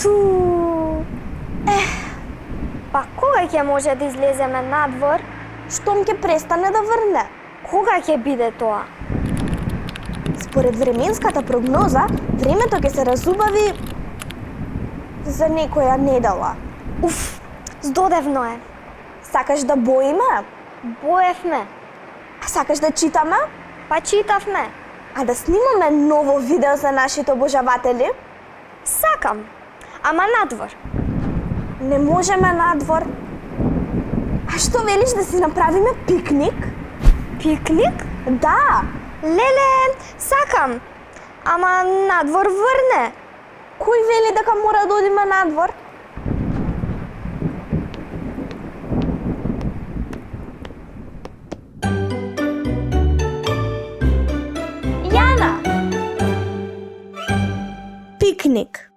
Ту. Па кога ќе може да излеземе надвор? Штом ќе престане да врне. Кога ќе биде тоа? Според временската прогноза, времето ќе се разубави за некоја недела. Уф, здодевно е. Сакаш да боиме? Боевме. А сакаш да читаме? Па читавме. А да снимаме ново видео за нашите обожаватели? Сакам. Ама надвор. Не можеме надвор. А што велиш да си направиме пикник? Пикник? Да. Леле, сакам. Ама надвор врне. Кој вели дека мора да одиме надвор? Јана! Пикник.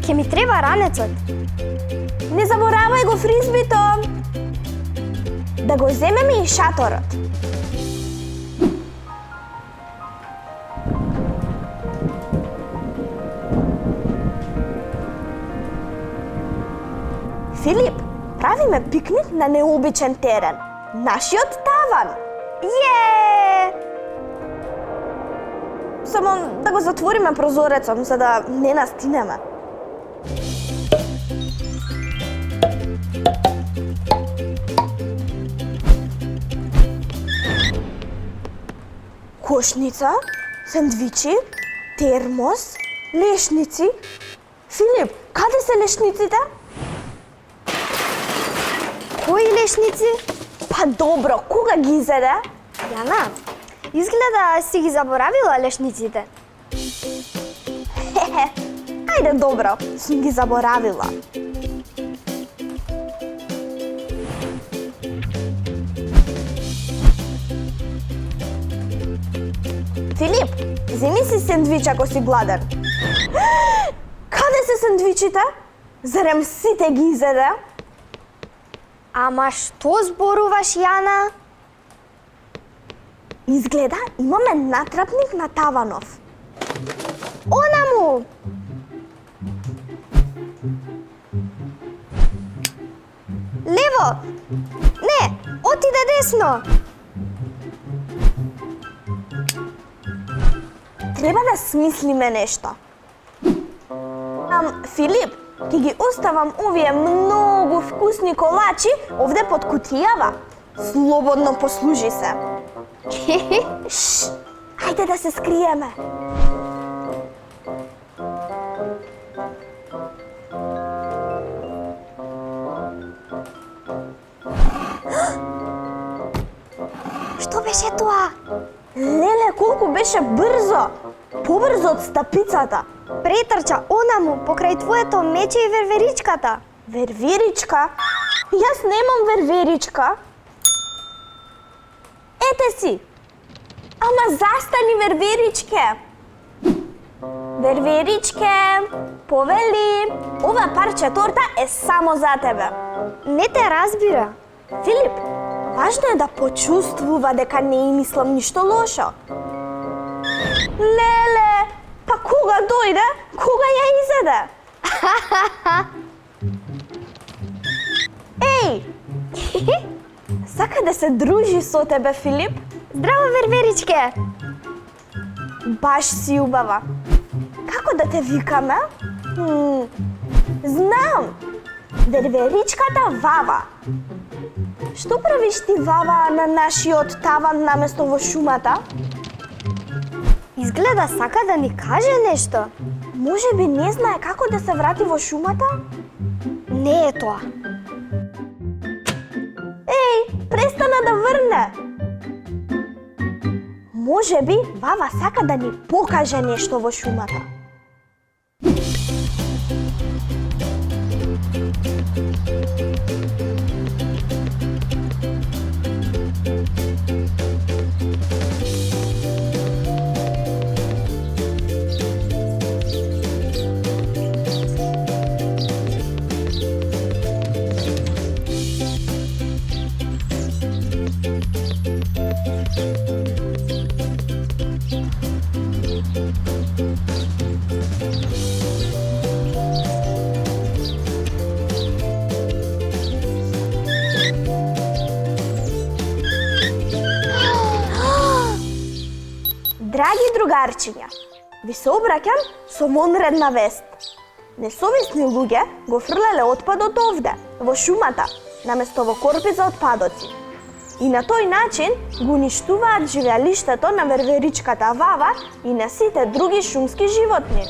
Ке ми треба ранецот. Не заборавај го фризбито. Да го земеме и шаторот. Филип, правиме пикник на необичен терен. Нашиот таван. Је! Само да го затвориме прозорецот, за да не настинеме. Кошница, сендвичи, термос, лешници. Филип, каде се лешниците? Кои лешници? Па добро, кога ги изеде? Јана, изгледа си ги заборавила лешниците. Хе-хе, ајде добро, сум ги заборавила. Филип, земи си сендвич ако си гладен. Каде се сендвичите? Зарем сите ги изеде? Ама што зборуваш, Јана? Изгледа имаме натрапник на таванов. Онаму! Лево! Не, отиде десно! Треба да смислиме нешто. Филип, ќе ги оставам овие многу вкусни колачи овде под кутијава. Слободно послужи се. Шш, ајде да се скриеме. Што беше тоа? Леле, колку беше брзо! Побрзо од стапицата. Претрча онаму, покрај твоето мече и верверичката. Верверичка? Јас немам верверичка. Ете си. Ама застани, верверичке. Верверичке, повели, ова парче торта е само за тебе. Не те разбира. Филип, важно е да почувствува дека не им мислам ништо лошо. Леле, па кога дојде? Кога ја изеде? Еј! Сака да се дружи со тебе, Филип? Здраво, верверичке! Баш си убава. Како да те викаме? Знам! Верверичката Вава. Што правиш ти, Вава, на нашиот таван наместо во шумата? Изгледа сака да ни каже нешто. Може би не знае како да се врати во шумата? Не е тоа. Еј, престана да врне. Може би Вава сака да ни покаже нешто во шумата. другарчиња, ви се обраќам со вонредна вест. Несовесни луѓе го фрлеле отпадот овде, во шумата, наместо во корпи за отпадоци. И на тој начин го уништуваат живеалиштето на верверичката Вава и на сите други шумски животни.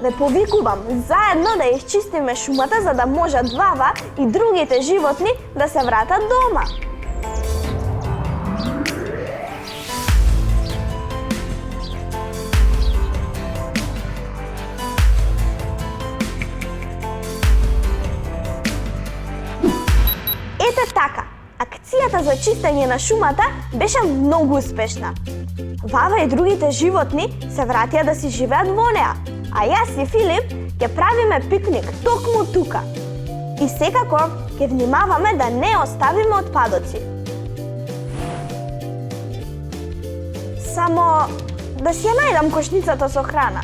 Ве повикувам заедно да исчистиме шумата за да можат Вава и другите животни да се вратат дома. Ете така, акцијата за чистење на шумата беше многу успешна. Вава и другите животни се вратија да си живеат во неа, а јас и Филип ќе правиме пикник токму тука. И секако ќе внимаваме да не оставиме отпадоци. Само да си ја најдам кошницата со храна.